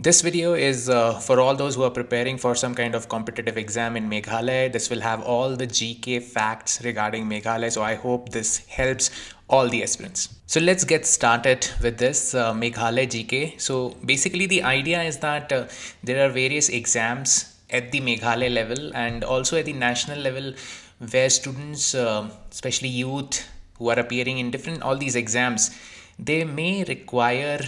This video is for all those who are preparing for some kind of competitive exam in Meghalaya. This will have all the GK facts regarding Meghalaya, so I hope this helps all the aspirants. So let's get started with this Meghalaya GK. So basically the idea is that there are various exams at the Meghalaya level and also at the national level where students, especially youth who are appearing in all these exams, they may require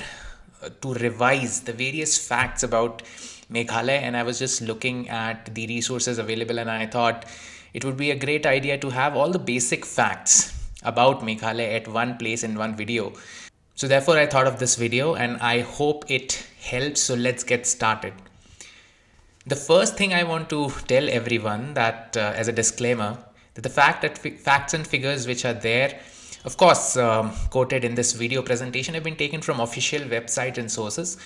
to revise the various facts about Meghalaya, and I was just looking at the resources available and I thought it would be a great idea to have all the basic facts about Meghalaya at one place in one video. So therefore I thought of this video and I hope it helps. So let's get started. The first thing I want to tell everyone that as a disclaimer, that the facts and figures which are there, of course, quoted in this video presentation, have been taken from official websites and sources,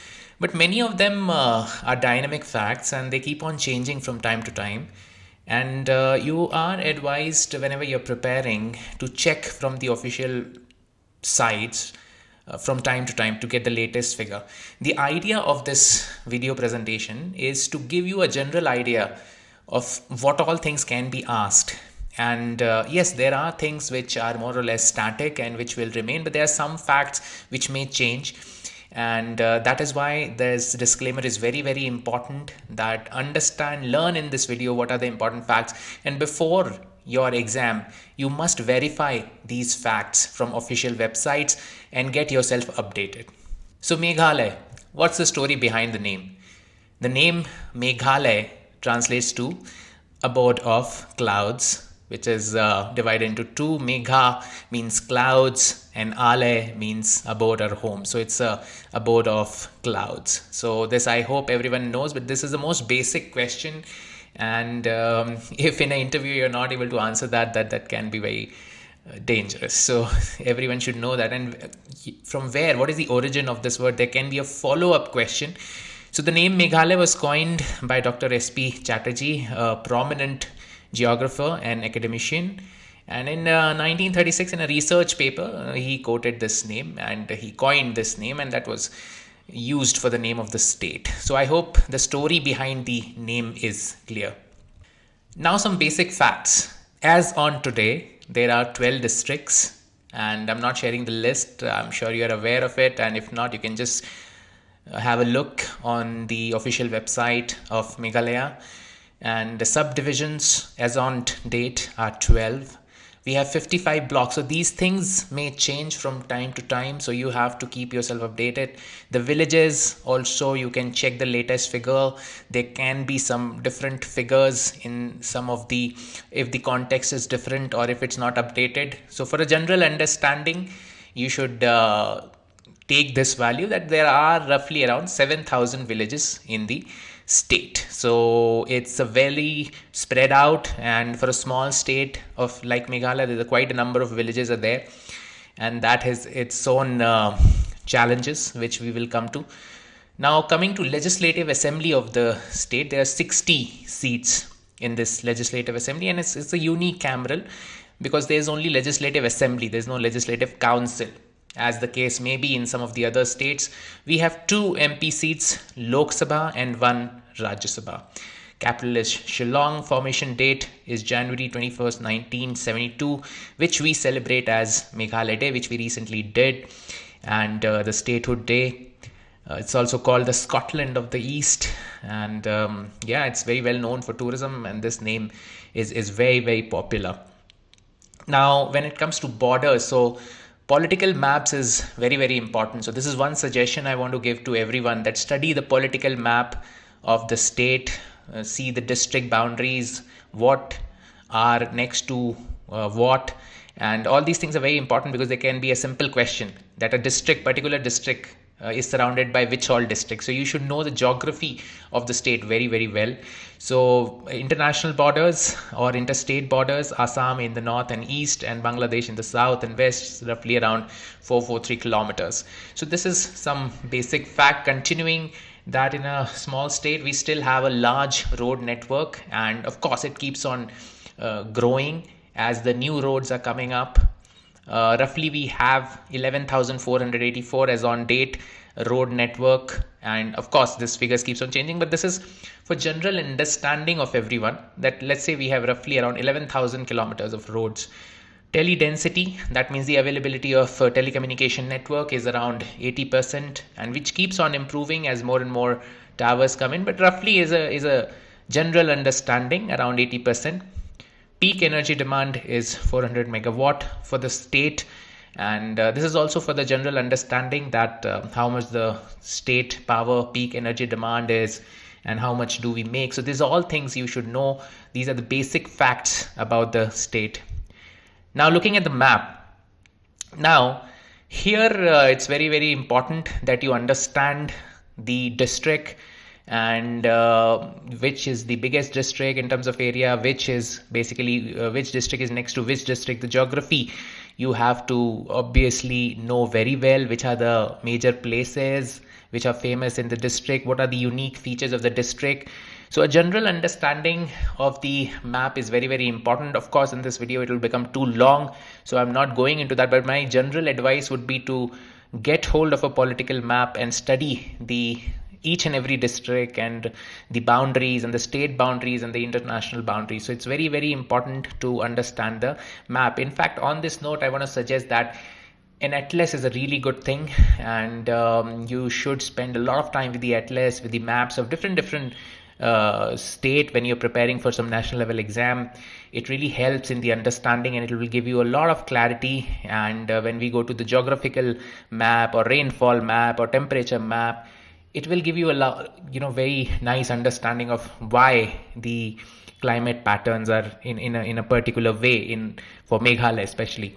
but many of them are dynamic facts and they keep on changing from time to time. And you are advised whenever you're preparing to check from the official sites from time to time to get the latest figure. The idea of this video presentation is to give you a general idea of what all things can be asked. And yes, there are things which are more or less static and which will remain, but there are some facts which may change. And that is why this disclaimer is very, very important, that learn in this video what are the important facts. And before your exam, you must verify these facts from official websites and get yourself updated. So Meghalaya, what's the story behind the name? The name Meghalaya translates to abode of clouds, which is divided into two. Megha means clouds and Ale means abode or home. So it's a abode of clouds. So this I hope everyone knows, but this is the most basic question. And if in an interview you're not able to answer that can be very dangerous. So everyone should know that. And from where, what is the origin of this word? There can be a follow-up question. So the name Meghalaya was coined by Dr. S.P. Chatterjee, a prominent geographer and academician, and in 1936 in a research paper he quoted this name and he coined this name, and that was used for the name of the state. So I hope the story behind the name is clear. Now some basic facts. As on today, there are 12 districts, and I'm not sharing the list. I'm sure you're aware of it, and if not, you can just have a look on the official website of Meghalaya. And the subdivisions as on date are 12. We have 55 blocks. So these things may change from time to time, so you have to keep yourself updated. The villages also, you can check the latest figure. There can be some different figures in some of if the context is different or if it's not updated. So for a general understanding, you should take this value that there are roughly around 7,000 villages in the state. So it's a very spread out, and for a small state of like Meghalaya, there's quite a number of villages are there, and that has its own challenges which we will come to. Now coming to legislative assembly of the state, there are 60 seats in this legislative assembly, and it's a unique cameral because there's only legislative assembly, there's no legislative council, as the case may be in some of the other states. We have 2 MP seats, Lok Sabha, and 1 Rajya Sabha. Capital is Shillong. Formation date is January 21st, 1972, which we celebrate as Meghalaya Day, which we recently did, and the statehood day. It's also called the Scotland of the East, and yeah, it's very well known for tourism, and this name is very, very popular. Now, when it comes to borders, so political maps is very, very important. So this is one suggestion I want to give to everyone, that study the political map of the state, see the district boundaries, what are next to what, and all these things are very important because there can be a simple question that particular district is surrounded by which all districts. So you should know the geography of the state very, very well. So international borders or interstate borders, Assam in the north and east, and Bangladesh in the south and west, roughly around 443 kilometers. So this is some basic fact. Continuing that, in a small state we still have a large road network, and of course it keeps on growing as the new roads are coming up. Roughly we have 11,484 as on date. road network. And of course, this figures keeps on changing, but this is for general understanding of everyone that let's say we have roughly around 11,000 kilometers of roads. Tele-density, that means the availability of telecommunication network is around 80%, and which keeps on improving as more and more towers come in, but roughly is a general understanding around 80%. Peak energy demand is 400 megawatt for the state, and this is also for the general understanding that how much the state power peak energy demand is and how much do we make. So these are all things you should know. These are the basic facts about the state. Now looking at the map. Now here it's very, very important that you understand the district and which is the biggest district in terms of area, which is basically which district is next to which district. The geography you have to obviously know very well, which are the major places which are famous in the district, what are the unique features of the district. So a general understanding of the map is very, very important. Of course, in this video it will become too long, so I'm not going into that, but my general advice would be to get hold of a political map and study the each and every district and the boundaries and the state boundaries and the international boundaries. So it's very, very important to understand the map. In fact, on this note, I want to suggest that an atlas is a really good thing, and you should spend a lot of time with the atlas, with the maps of different state when you're preparing for some national level exam. It really helps in the understanding, and it will give you a lot of clarity. And when we go to the geographical map or rainfall map or temperature map, it will give you a very nice understanding of why the climate patterns are in a particular way for Meghalaya especially.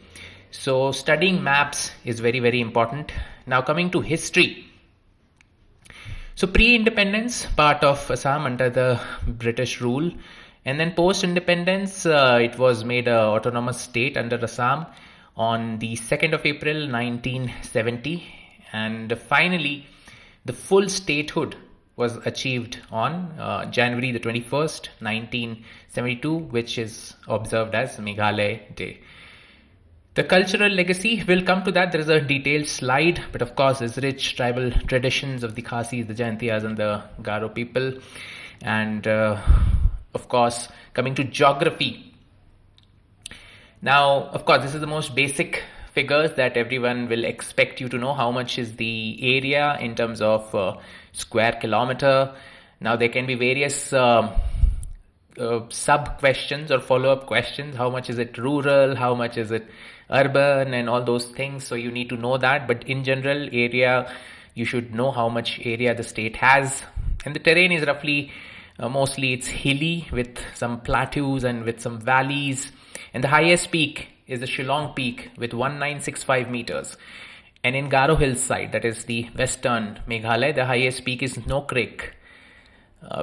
So studying maps is very, very important. Now coming to history. So pre-independence, part of Assam under the British rule, and then post-independence, it was made an autonomous state under Assam on the 2nd of April 1970, and finally the full statehood was achieved on January the 21st, 1972, which is observed as Meghalaya Day. The cultural legacy, we'll come to that. There is a detailed slide, but of course, there's rich tribal traditions of the Khasis, the Jayantiyas, and the Garo people. And of course, coming to geography. Now, of course, this is the most basic figures that everyone will expect you to know. How much is the area in terms of square kilometer? Now, there can be various sub questions or follow-up questions. How much is it rural? How much is it urban? And all those things. So you need to know that. But in general, area, you should know how much area the state has. And the terrain is roughly, mostly it's hilly with some plateaus and with some valleys. And the highest peak is the Shillong Peak with 1965 meters. And in Garo Hills side, that is the western Meghalaya, the highest peak is Nokrek,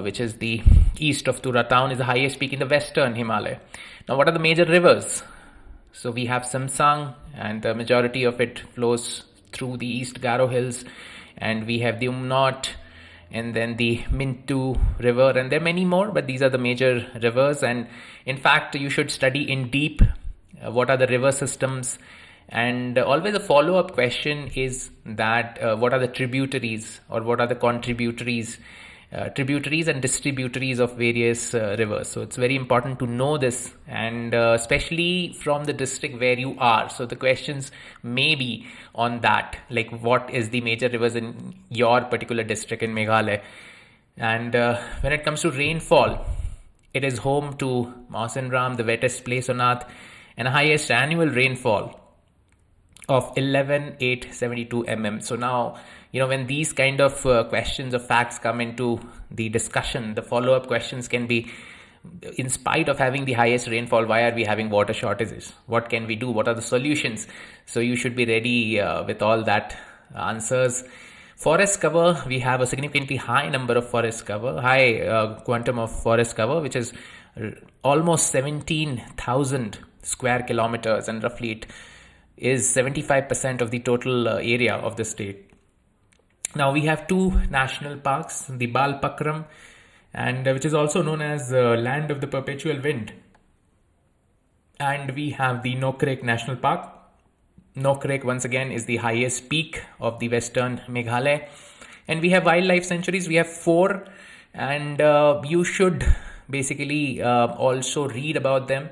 which is the east of Tura town, is the highest peak in the western Himalaya. Now, what are the major rivers? So we have Samsang, and the majority of it flows through the East Garo Hills, and we have the Umnot, and then the Mintu River, and there are many more, but these are the major rivers. And in fact, you should study in deep what are the river systems, and always a follow-up question is that what are the tributaries or what are the contributaries, tributaries and distributaries of various rivers. So it's very important to know this, and especially from the district where you are. So the questions may be on that, like what is the major rivers in your particular district in Meghalaya. And when it comes to rainfall, it is home to Mawsyn Ram, the wettest place on earth, and highest annual rainfall of 11,872 mm. So now, when these kind of questions or facts come into the discussion, the follow-up questions can be, in spite of having the highest rainfall, why are we having water shortages? What can we do? What are the solutions? So you should be ready with all that answers. Forest cover, we have a significantly high number of forest cover, high quantum of forest cover, which is almost 17,000 square kilometers, and roughly it is 75% of the total area of the state. Now we have two national parks, the Balpakram, and which is also known as Land of the Perpetual Wind, and we have the Nokrek National Park, Nokrek once again is the highest peak of the western Meghalaya. And we have wildlife sanctuaries. We have 4, and you should basically also read about them.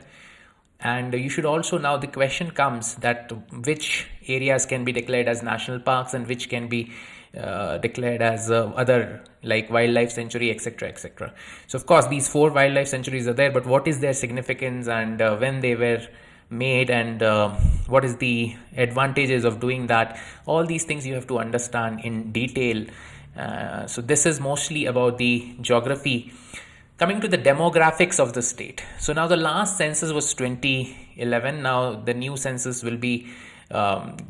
And you should also, now the question comes that which areas can be declared as national parks and which can be declared as other, like wildlife sanctuary, etc., etc. So of course these 4 wildlife sanctuaries are there, but what is their significance, and when they were made, and what is the advantages of doing that? All these things you have to understand in detail. So this is mostly about the geography. Coming to the demographics of the state. So now the last census was 2011. Now the new census will be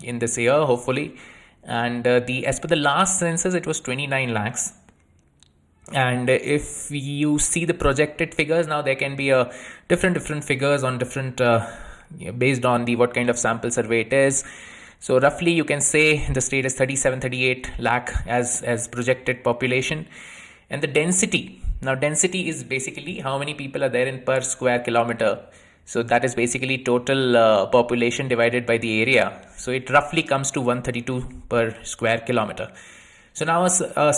in this year, hopefully. And as per the last census, it was 29 lakhs. And if you see the projected figures, now there can be different figures on different based on the what kind of sample survey it is. So roughly you can say the state is 37-38 lakh as projected population. And the density. Now density is basically how many people are there in per square kilometer. So that is basically total population divided by the area. So it roughly comes to 132 per square kilometer. So now a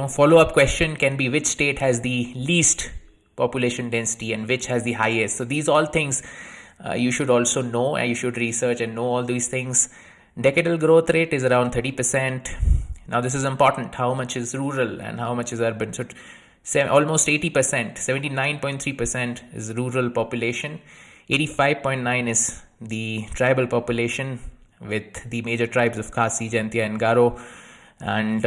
follow-up question can be which state has the least population density and which has the highest. So these all things you should also know, and you should research and know all these things. Decadal growth rate is around 30%. Now this is important. How much is rural and how much is urban? So almost 80%, 79.3% is rural population. 85.9% is the tribal population with the major tribes of Khasi, Jaintia and Garo. And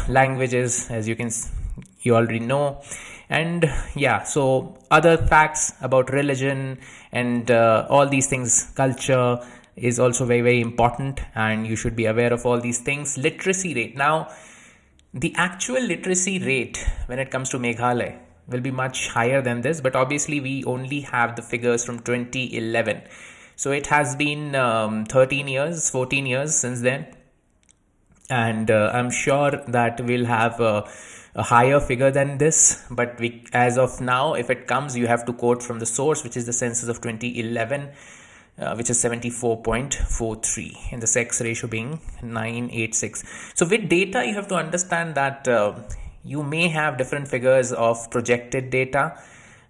languages, as you already know. And yeah, so other facts about religion and all these things, culture is also very, very important, and you should be aware of all these things. Literacy rate. Now, the actual literacy rate when it comes to Meghalaya will be much higher than this, but obviously we only have the figures from 2011. So it has been 14 years since then. And I'm sure that we'll have a higher figure than this, but as of now, if it comes, you have to quote from the source, which is the census of 2011, which is 74.43, and the sex ratio being 986. So with data, you have to understand that you may have different figures of projected data,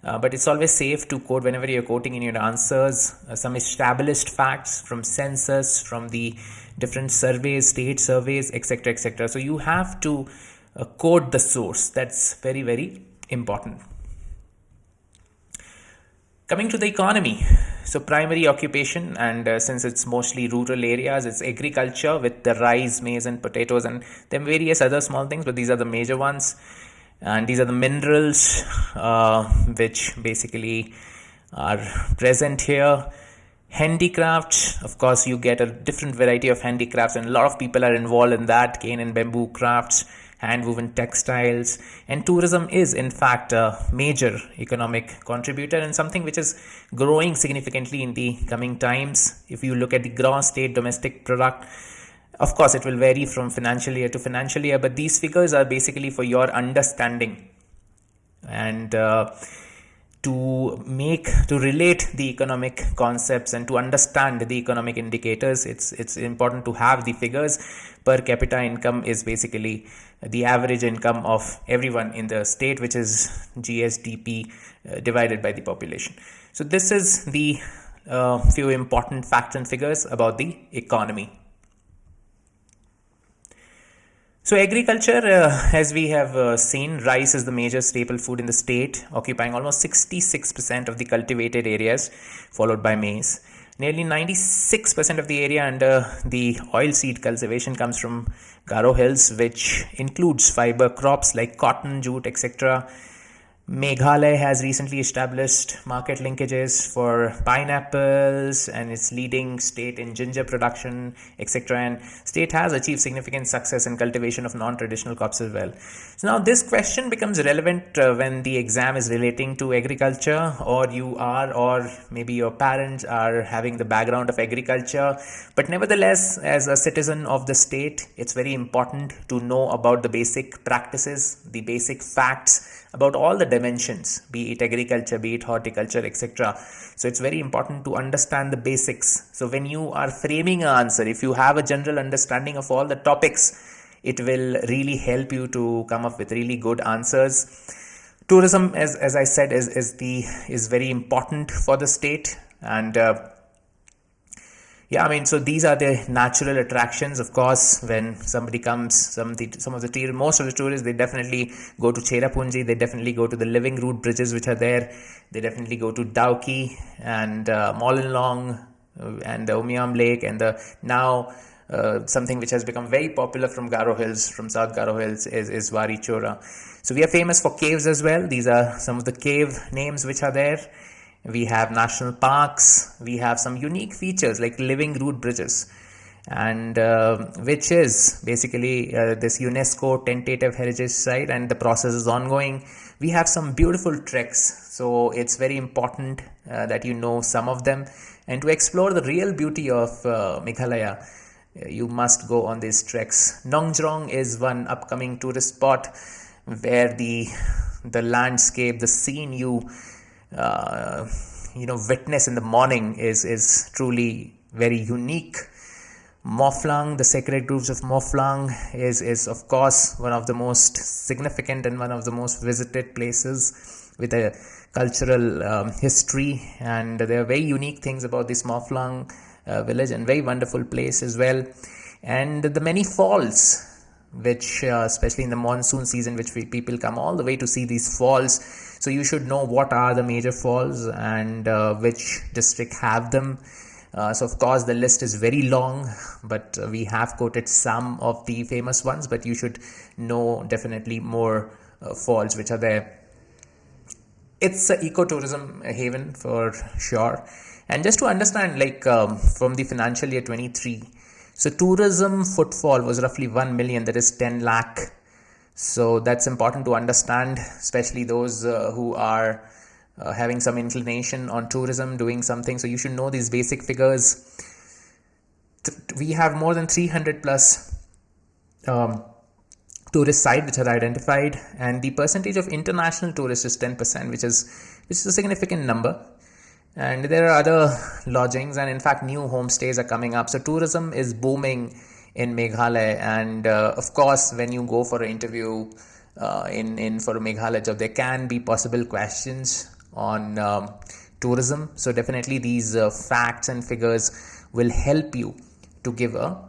but it's always safe to quote whenever you're quoting in your answers some established facts from census, from the different surveys, state surveys, etc., etc. So you have to quote the source. That's very, very important. Coming to the economy. So primary occupation, and since it's mostly rural areas, it's agriculture with the rice, maize and potatoes, and then various other small things, but these are the major ones. And these are the minerals which basically are present here. Handicrafts, of course, you get a different variety of handicrafts, and a lot of people are involved in that. Cane and bamboo crafts, hand woven textiles, and tourism is in fact a major economic contributor and something which is growing significantly in the coming times. If you look at the gross state domestic product, of course it will vary from financial year to financial year, but these figures are basically for your understanding and to relate the economic concepts and to understand the economic indicators. It's important to have the figures. Per capita income is basically the average income of everyone in the state, which is GSDP divided by the population. So this is the few important facts and figures about the economy. So agriculture, as we have seen, rice is the major staple food in the state, occupying almost 66% of the cultivated areas, followed by maize. Nearly 96% of the area under the oilseed cultivation comes from Garo Hills, which includes fiber crops like cotton, jute, etc. Meghalaya has recently established market linkages for pineapples and it's leading state in ginger production, etc. And state has achieved significant success in cultivation of non-traditional crops as well. So now this question becomes relevant when the exam is relating to agriculture, or you are, or maybe your parents are having the background of agriculture. But nevertheless, as a citizen of the state, it's very important to know about the basic practices, the basic facts about all the dimensions, be it agriculture, be it horticulture, etc. So it's very important to understand the basics. So when you are framing an answer, if you have a general understanding of all the topics, it will really help you to come up with really good answers. Tourism, as I said, is very important for the state. And yeah, I mean, so these are the natural attractions. Of course, when somebody comes, most of the tourists, they definitely go to Cherrapunji, they definitely go to the living root bridges which are there, they definitely go to Dauki and Molenlong and the Umiam Lake, and the now something which has become very popular from Garo Hills, from South Garo Hills, is Wari Chora. So we are famous for caves as well. These are some of the cave names which are there. We have national parks, we have some unique features like living root bridges, and which is basically this UNESCO tentative heritage site, and the process is ongoing. We have some beautiful treks, so it's very important that you know some of them, and to explore the real beauty of Meghalaya, you must go on these treks. Nongjrong is one upcoming tourist spot where the landscape, the scene you witness in the morning is truly very unique. Mawphlang, the sacred groves of Mawphlang is of course one of the most significant and one of the most visited places with a cultural history, and there are very unique things about this Mawphlang village, and very wonderful place as well. And the many falls which especially in the monsoon season, which people come all the way to see these falls. So you should know what are the major falls and which district have them. So of course the list is very long, but we have quoted some of the famous ones, but you should know definitely more falls which are there. It's an ecotourism haven for sure. And just to understand, like from the financial year 23, so tourism footfall was roughly 1 million, that is 10 lakh. So that's important to understand, especially those who are having some inclination on tourism, doing something. So you should know these basic figures. We have more than 300 plus tourist sites which are identified, and the percentage of international tourists is 10%, which is a significant number. And there are other lodgings, and in fact new homestays are coming up. So tourism is booming in Meghalaya, and of course when you go for an interview for a Meghalaya job, there can be possible questions on tourism. So definitely these facts and figures will help you to give a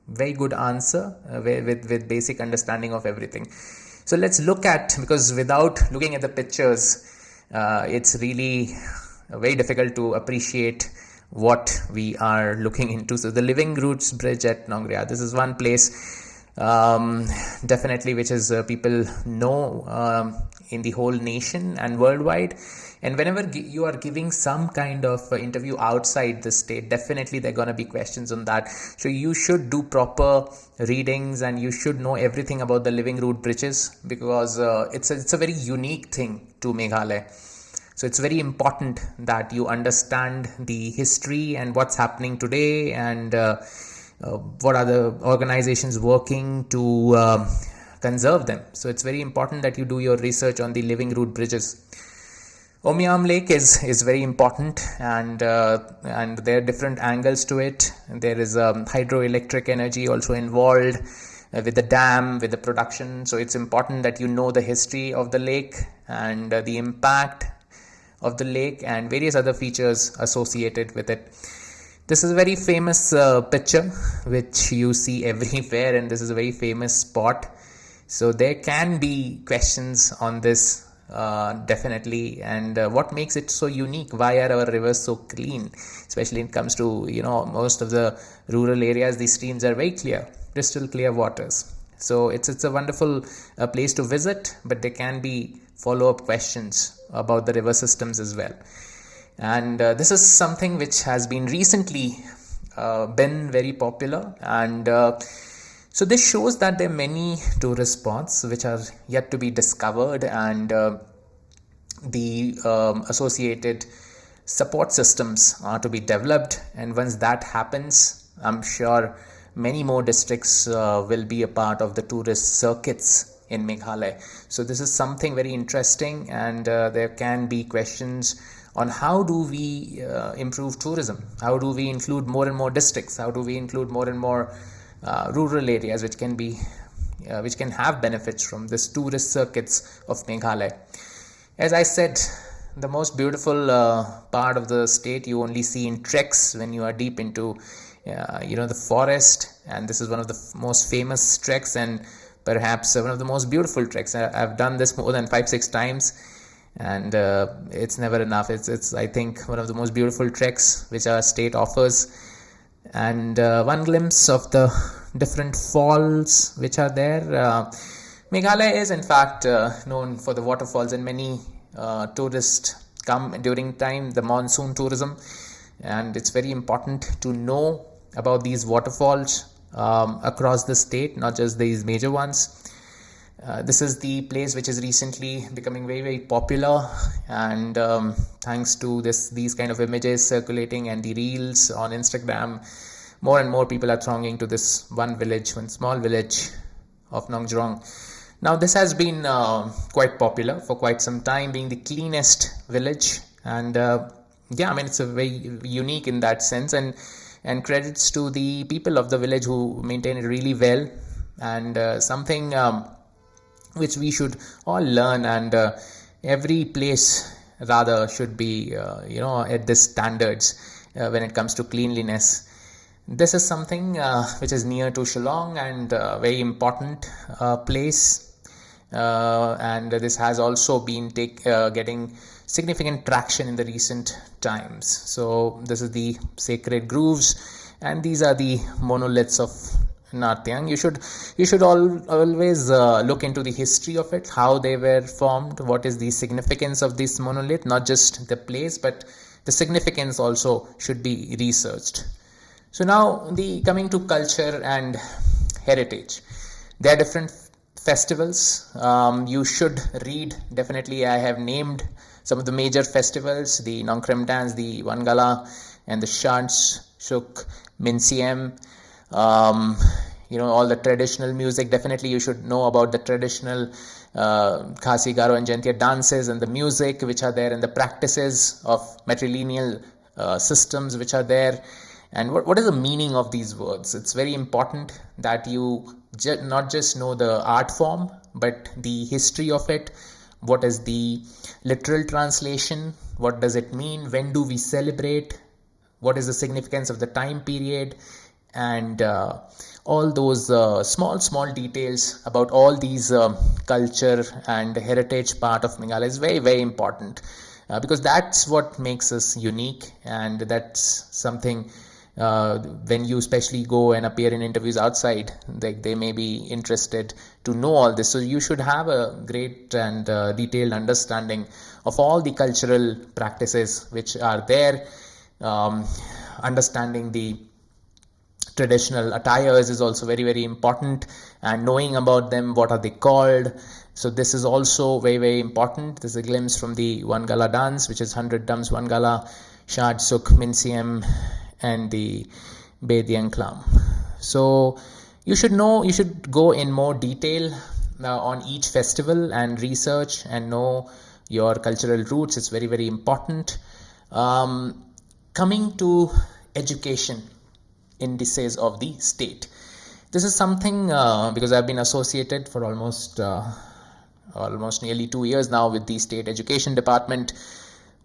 very good answer with basic understanding of everything. So let's look at, because without looking at the pictures, it's really very difficult to appreciate what we are looking into. So the Living Roots Bridge at Nongria, this is one place definitely which is people know in the whole nation and worldwide. And whenever you are giving some kind of interview outside the state, definitely there are going to be questions on that. So you should do proper readings, and you should know everything about the Living Root Bridges, because it's a very unique thing to Meghalaya. So it's very important that you understand the history and what's happening today, and what are the organizations working to conserve them. So it's very important that you do your research on the Living Root Bridges. Umiam Lake is very important, and there are different angles to it. There is hydroelectric energy also involved with the dam, with the production. So it's important that you know the history of the lake and the impact of the lake and various other features associated with it. This is a very famous picture which you see everywhere, and this is a very famous spot. So there can be questions on this definitely, and what makes it so unique? Why are our rivers so clean? Especially when it comes to most of the rural areas, these streams are very clear, crystal clear waters. So it's a wonderful place to visit, but there can be follow-up questions about the river systems as well. And this is something which has been recently been very popular, and so this shows that there are many tourist spots which are yet to be discovered, and the associated support systems are to be developed. And once that happens, I'm sure many more districts will be a part of the tourist circuits in Meghalaya. So this is something very interesting, and there can be questions on how do we improve tourism? How do we include more and more districts? How do we include more and more rural areas which can have benefits from this tourist circuits of Meghalaya? As I said, the most beautiful part of the state you only see in treks when you are deep into the forest, and this is one of the most famous treks and perhaps one of the most beautiful treks. I've done this more than 5-6 times, and it's never enough. It's I think one of the most beautiful treks which our state offers, and one glimpse of the different falls which are there. Meghalaya is in fact known for the waterfalls, and many tourists come during the monsoon tourism, and it's very important to know about these waterfalls across the state, not just these major ones. This is the place which is recently becoming very, very popular, and thanks to these kind of images circulating and the reels on Instagram, more and more people are thronging to this one small village of Nongjrong. Now this has been quite popular for quite some time, being the cleanest village, and it's a very unique in that sense, and credits to the people of the village who maintain it really well, and something which we should all learn, and every place rather should be at this standards when it comes to cleanliness. This is something which is near to Shillong, and very important place, and this has also been getting significant traction in the recent times. So this is the sacred grooves, and these are the monoliths of Nartyang. You should always look into the history of it, how they were formed, what is the significance of this monolith, not just the place but the significance also should be researched. So now coming to culture and heritage, there are different festivals. You should read, definitely I have named some of the major festivals: the Nongkrem dance, the Wangala, and the Shans Shuk Minsiem. All the traditional music. Definitely you should know about the traditional Khasi, Garo and Jaintia dances, and the music which are there, and the practices of matrilineal systems which are there. And what is the meaning of these words? It's very important that you not just know the art form, but the history of it. What is the literal translation? What does it mean? When do we celebrate? What is the significance of the time period? And all those small details about all these culture and heritage part of Meghalaya is very, very important, because that's what makes us unique, and that's something when you especially go and appear in interviews outside, they may be interested to know all this. So you should have a great and detailed understanding of all the cultural practices which are there. Understanding the traditional attires is also very, very important, and knowing about them, what are they called. So this is also very, very important. This is a glimpse from the Wangala dance, which is 100 Dams Wangala, Shad Suk Minsiem, and the Bediang Klam. So you should go in more detail on each festival and research and know your cultural roots. It's very, very important. Coming to education indices of the state. This is something because I've been associated for almost nearly 2 years now with the state education department.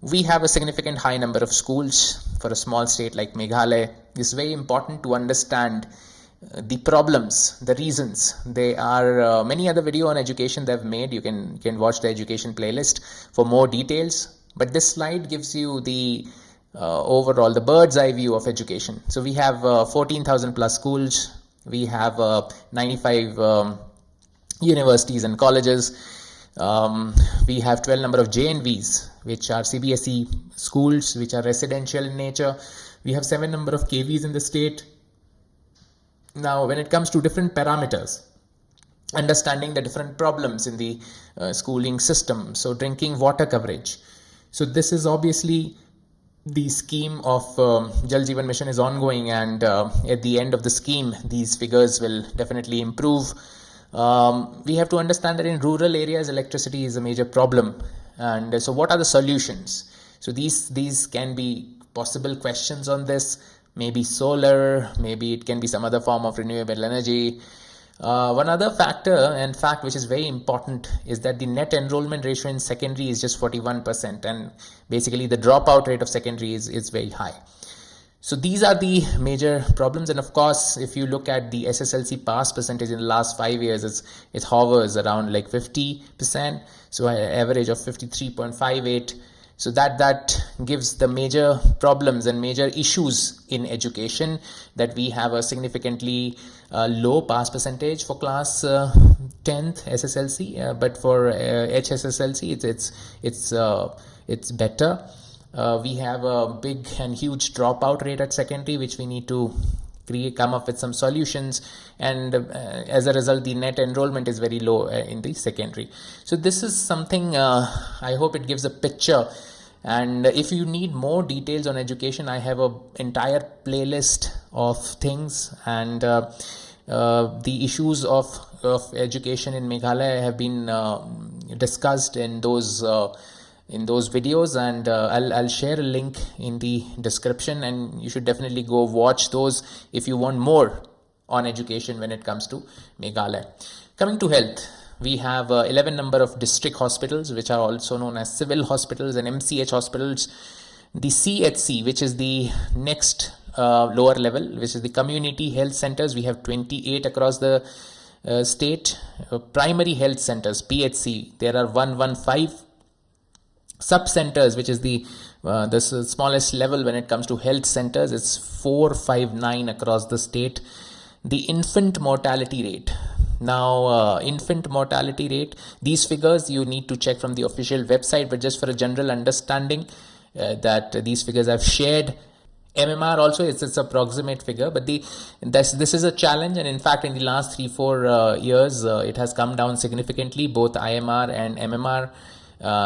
We have a significant high number of schools for a small state like Meghalaya. It's very important to understand the problems, the reasons. There are many other video on education they've made. You can watch the education playlist for more details. But this slide gives you the overall, the bird's eye view of education. So we have 14,000 plus schools. We have 95 universities and colleges. We have 12 number of JNVs, which are CBSE schools, which are residential in nature. We have 7 number of KVs in the state. Now, when it comes to different parameters, understanding the different problems in the schooling system. So drinking water coverage. So this is obviously the scheme of Jal Jeevan Mission is ongoing, and at the end of the scheme, these figures will definitely improve. We have to understand that in rural areas, electricity is a major problem. And so what are the solutions? So these can be possible questions on this. Maybe solar, maybe it can be some other form of renewable energy. One other factor and fact which is very important is that the net enrollment ratio in secondary is just 41%, and basically the dropout rate of secondary is very high. So these are the major problems. And of course, if you look at the SSLC pass percentage in the last 5 years, it hovers around like 50%. So an average of 53.58. So that gives the major problems and major issues in education, that we have a significantly low pass percentage for class 10th SSLC, but for HSSLC it's better. We have a big and huge dropout rate at secondary, which we need to come up with some solutions, and as a result the net enrollment is very low in the secondary. So this is something, I hope it gives a picture. And if you need more details on education, I have an entire playlist of things, and the issues of education in Meghalaya have been discussed in those videos, and I'll share a link in the description, and you should definitely go watch those if you want more on education when it comes to Meghalaya. Coming to health, we have 11 number of district hospitals, which are also known as civil hospitals, and MCH hospitals. The CHC, which is the next lower level, which is the community health centers, we have 28 across the state. Primary health centers, PHC, there are 115. Sub-centers, which is the smallest level when it comes to health centers, it's 459 across the state. The infant mortality rate. Now, infant mortality rate, these figures you need to check from the official website, but just for a general understanding that these figures I've shared. MMR also, it's approximate figure, but this is a challenge, and in fact in the last 3-4 years it has come down significantly, both IMR and MMR.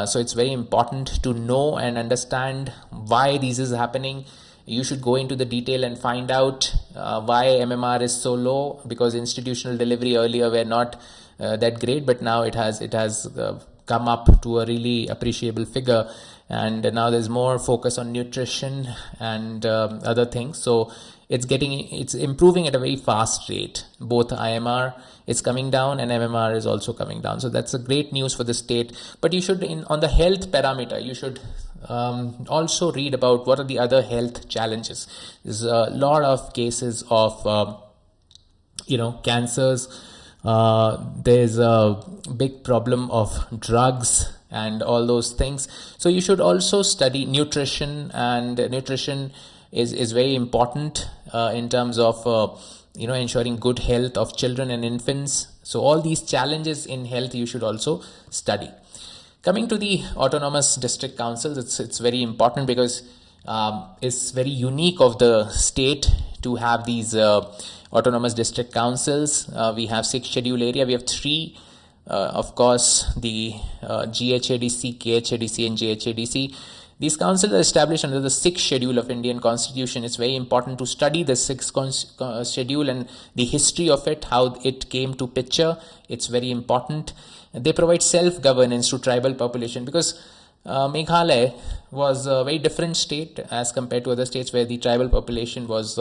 So it's very important to know and understand why this is happening. You should go into the detail and find out why MMR is so low, because institutional delivery earlier were not that great, but now it has come up to a really appreciable figure, and now there's more focus on nutrition and other things. So it's improving at a very fast rate. Both IMR is coming down and MMR is also coming down. So that's a great news for the state. But you should, on the health parameter, you should also read about what are the other health challenges. There's a lot of cases of cancers. There's a big problem of drugs and all those things. So you should also study nutrition, and nutrition is very important in terms of ensuring good health of children and infants. So all these challenges in health you should also study. Coming to the autonomous district councils, it's very important, because it's very unique of the state to have these autonomous district councils. We have 6 schedule area. We have 3, of course, the GHADC, KHADC and JHADC. These councils are established under the 6th schedule of Indian Constitution. It's very important to study the 6th schedule and the history of it, how it came to picture. It's very important. They provide self-governance to tribal population, because Meghalaya was a very different state as compared to other states where the tribal population was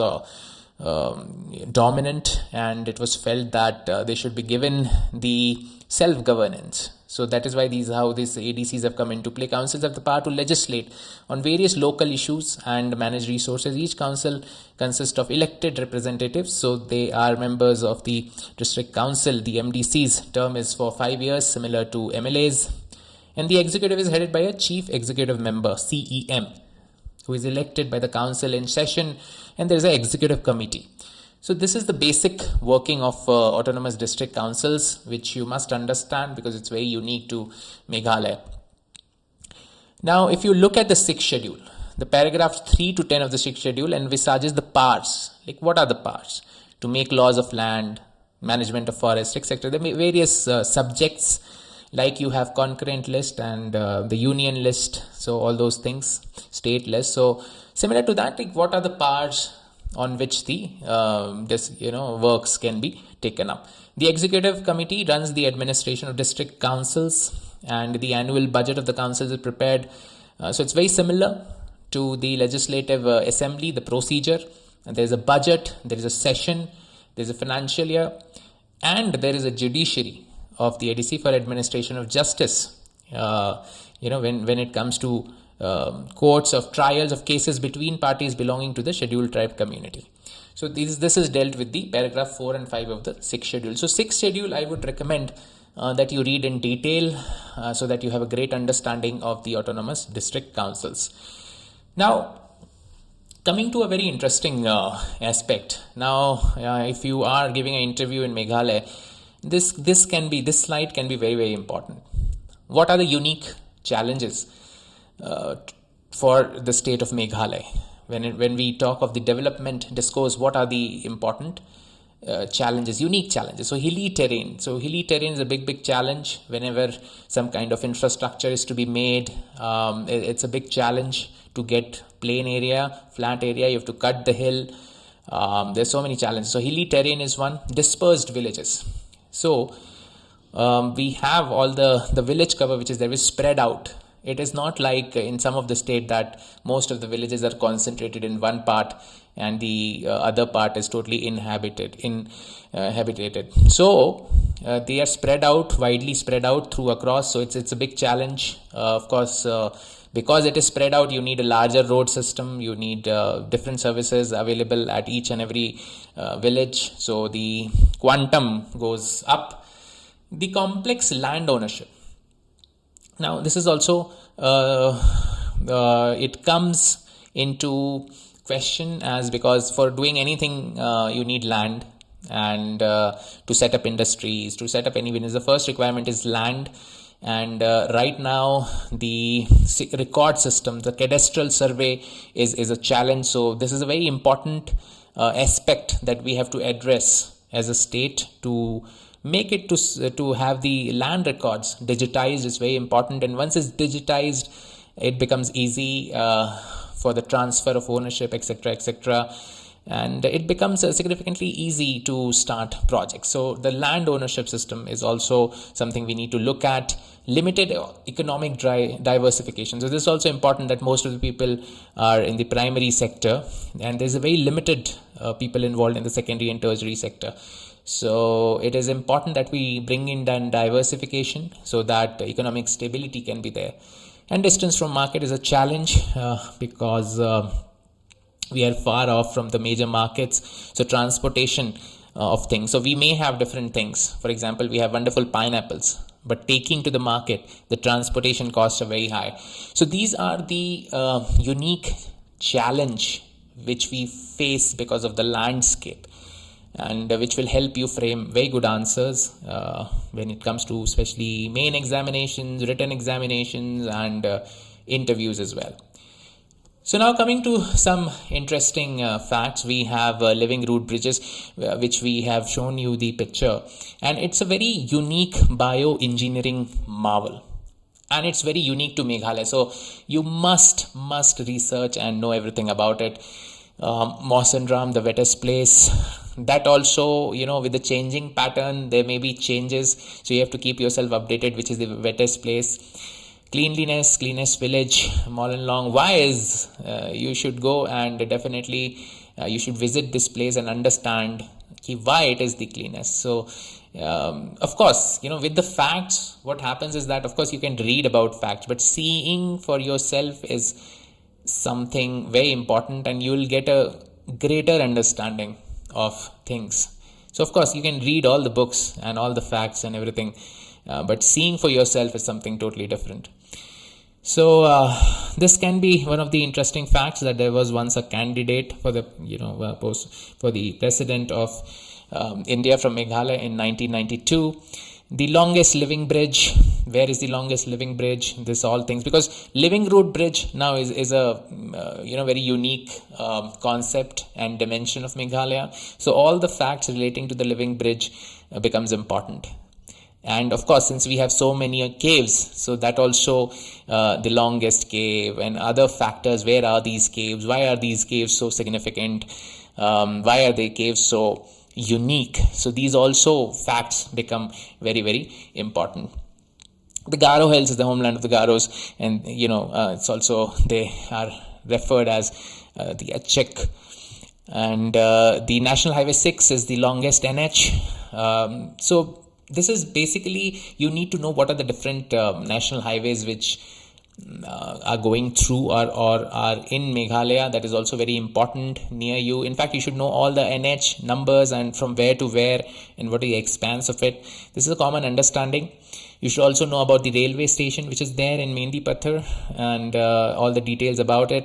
dominant, and it was felt that they should be given the self-governance. So that is why these ADCs have come into play. Councils have the power to legislate on various local issues and manage resources. Each council consists of elected representatives, so they are members of the district council. The MDC's term is for 5 years, similar to MLAs. And the executive is headed by a chief executive member, CEM, who is elected by the council in session, and there is an executive committee. So this is the basic working of autonomous district councils, which you must understand because it's very unique to Meghalaya. Now, if you look at the 6th schedule, the paragraphs 3 to 10 of the 6th schedule envisages the powers. Like, what are the powers? To make laws of land, management of forest, etc. There are various subjects, like you have concurrent list and the union list. So all those things, state list. So similar to that, like, what are the powers on which the works can be taken up. The executive committee runs the administration of district councils, and the annual budget of the councils is prepared. So it's very similar to the legislative assembly, the procedure. And there's a budget, there is a session, there's a financial year, and there is a judiciary of the ADC for administration of justice. When it comes to courts of trials of cases between parties belonging to the scheduled tribe community. So this is dealt with the paragraph 4 and 5 of the 6th schedule. So 6th schedule, I would recommend that you read in detail so that you have a great understanding of the autonomous district councils. Now, coming to a very interesting aspect. Now, if you are giving an interview in Meghalaya, this slide can be very, very important. What are the unique challenges for the state of Meghalaya? When we talk of the development discourse, what are the important challenges, unique challenges? So hilly terrain. So hilly terrain is a big challenge. Whenever some kind of infrastructure is to be made, it's a big challenge to get plain area, flat area. You have to cut the hill. There's so many challenges. So hilly terrain is one. Dispersed villages. So we have all the village cover which is there is spread out. It is not like in some of the state that most of the villages are concentrated in one part and the other part is totally inhabited. So they are spread out, widely spread out through across. So it's a big challenge. Of course, because it is spread out, you need a larger road system. You need different services available at each and every village. So the quantum goes up. The complex land ownership. Now, this is also, it comes into question as because for doing anything, you need land, and to set up industries, to set up any business, the first requirement is land. And right now, the record system, the cadastral survey is a challenge. So this is a very important aspect that we have to address as a state to make it to have the land records digitized is very important. And once it's digitized, it becomes easy for the transfer of ownership, etc. And it becomes significantly easy to start projects. So the land ownership system is also something we need to look at. Limited economic diversification. So this is also important that most of the people are in the primary sector, and there's a very limited people involved in the secondary and tertiary sector. So it is important that we bring in diversification so that economic stability can be there. And distance from market is a challenge because we are far off from the major markets. So transportation of things. So we may have different things. For example, we have wonderful pineapples, but taking to the market, the transportation costs are very high. So these are the unique challenge which we face because of the landscape, and which will help you frame very good answers when it comes to especially main examinations, written examinations, and interviews as well. So now coming to some interesting facts, we have living root bridges, which we have shown you the picture, and it's a very unique bioengineering marvel. And it's very unique to Meghalaya. So you must research and know everything about it. Mawsynram, the wettest place. That also, with the changing pattern, there may be changes. So you have to keep yourself updated, which is the wettest place. Cleanest village, Long. Why is you should go and definitely you should visit this place and understand why it is the cleanest. So of course, with the facts, what happens is that of course you can read about facts, but seeing for yourself is something very important, and you will get a greater understanding of things. So of course you can read all the books and all the facts and everything, but seeing for yourself is something totally different. So this can be one of the interesting facts, that there was once a candidate for the post for the president of India from Meghalaya in 1992. The longest living bridge. Where is the longest living bridge? This all things, because living root bridge now is a very unique concept and dimension of Meghalaya. So all the facts relating to the living bridge becomes important. And of course, since we have so many caves, so that also the longest cave and other factors. Where are these caves? Why are these caves so significant? Why are they caves so unique. So these also facts become very, very important. The Garo Hills is the homeland of the Garos, and it's also, they are referred as the Achek. And the National Highway 6 is the longest NH. So this is basically, you need to know what are the different national highways which are going through or are in Meghalaya. That is also very important near you. In fact, you should know all the NH numbers and from where to where and what is the expanse of it. This is a common understanding. You should also know about the railway station which is there in Mendi Pathar and all the details about it,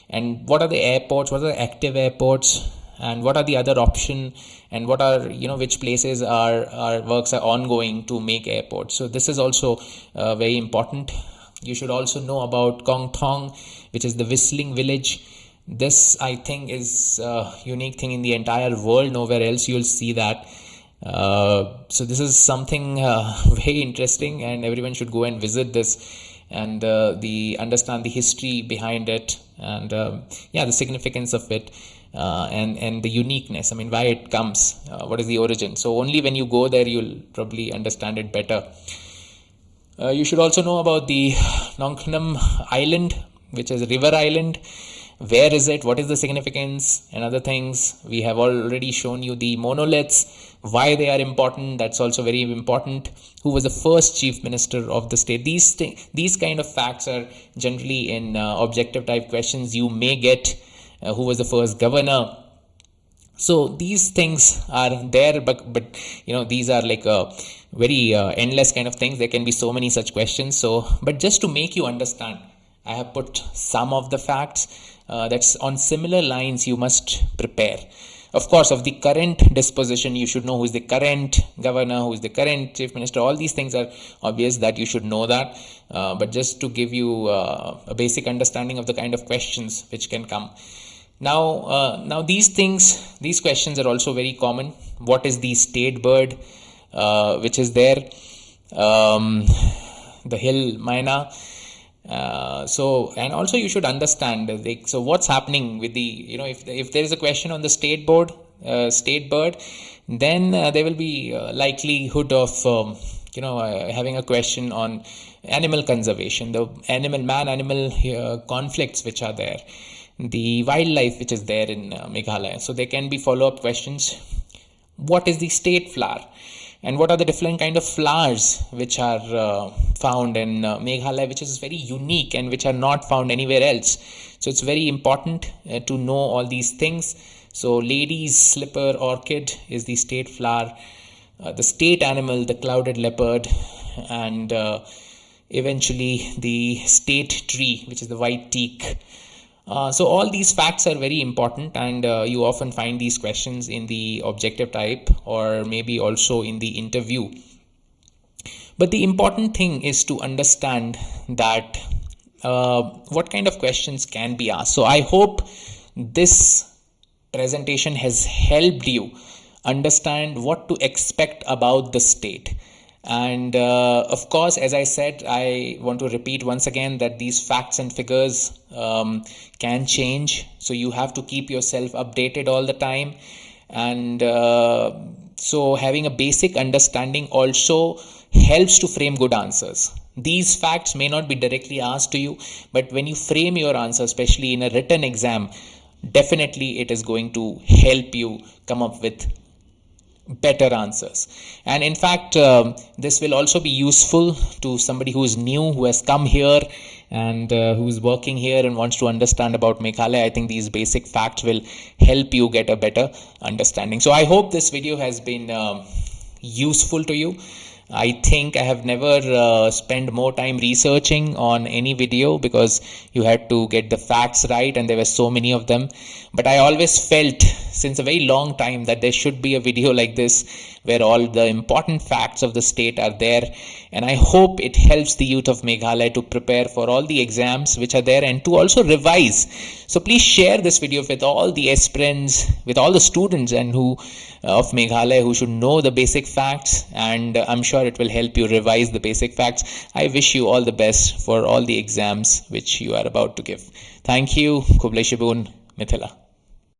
and what are the airports, what are the active airports, and what are the other option, and what are, which places are works are ongoing to make airports. So this is also very important. You should also know about Kong Thong, which is the whistling village. This, I think, is a unique thing in the entire world. Nowhere else you'll see that. So this is something very interesting, and everyone should go and visit this and understand the history behind it, and the significance of it, and the uniqueness. I mean, why it comes, what is the origin. So only when you go there you'll probably understand it better. You should also know about the Nongkhnam Island, which is a river island. Where is it? What is the significance and other things? We have already shown you the monoliths, why they are important. That's also very important. Who was the first chief minister of the state? These kind of facts are generally in objective type questions. You may get who was the first governor. So these things are there, but these are like very endless kind of things. There can be so many such questions. So, but just to make you understand, I have put some of the facts that's on similar lines. You must prepare. Of course, of the current disposition, you should know who is the current governor, who is the current chief minister. All these things are obvious that you should know that. But just to give you a basic understanding of the kind of questions which can come. Now these questions are also very common. What is the state bird which is there? The hill myna. And also you should understand, so what's happening with the, if there is a question on the state bird, then there will be likelihood of, having a question on animal conservation, the man-animal conflicts which are there, the wildlife which is there in Meghalaya. So there can be follow-up questions. What is the state flower? And what are the different kind of flowers which are found in Meghalaya, which is very unique and which are not found anywhere else. So it's very important to know all these things. So lady's slipper orchid is the state flower, the state animal, the clouded leopard, and eventually the state tree, which is the white teak. So all these facts are very important, and you often find these questions in the objective type or maybe also in the interview. But the important thing is to understand that what kind of questions can be asked. So I hope this presentation has helped you understand what to expect about the state. And of course, as I said, I want to repeat once again that these facts and figures can change. So you have to keep yourself updated all the time. And so having a basic understanding also helps to frame good answers. These facts may not be directly asked to you, but when you frame your answer, especially in a written exam, definitely it is going to help you come up with better answers. And in fact, this will also be useful to somebody who is new, who has come here and who is working here and wants to understand about Meghalaya. I think these basic facts will help you get a better understanding. So I hope this video has been useful to you. I think I have never spent more time researching on any video because you had to get the facts right and there were so many of them. But I always felt since a very long time that there should be a video like this where all the important facts of the state are there. And I hope it helps the youth of Meghalaya to prepare for all the exams which are there and to also revise. So please share this video with all the aspirants, with all the students and who of Meghalaya who should know the basic facts, and I'm sure it will help you revise the basic facts. I wish you all the best for all the exams which you are about to give. Thank you. Kublai Shibun, Mithila.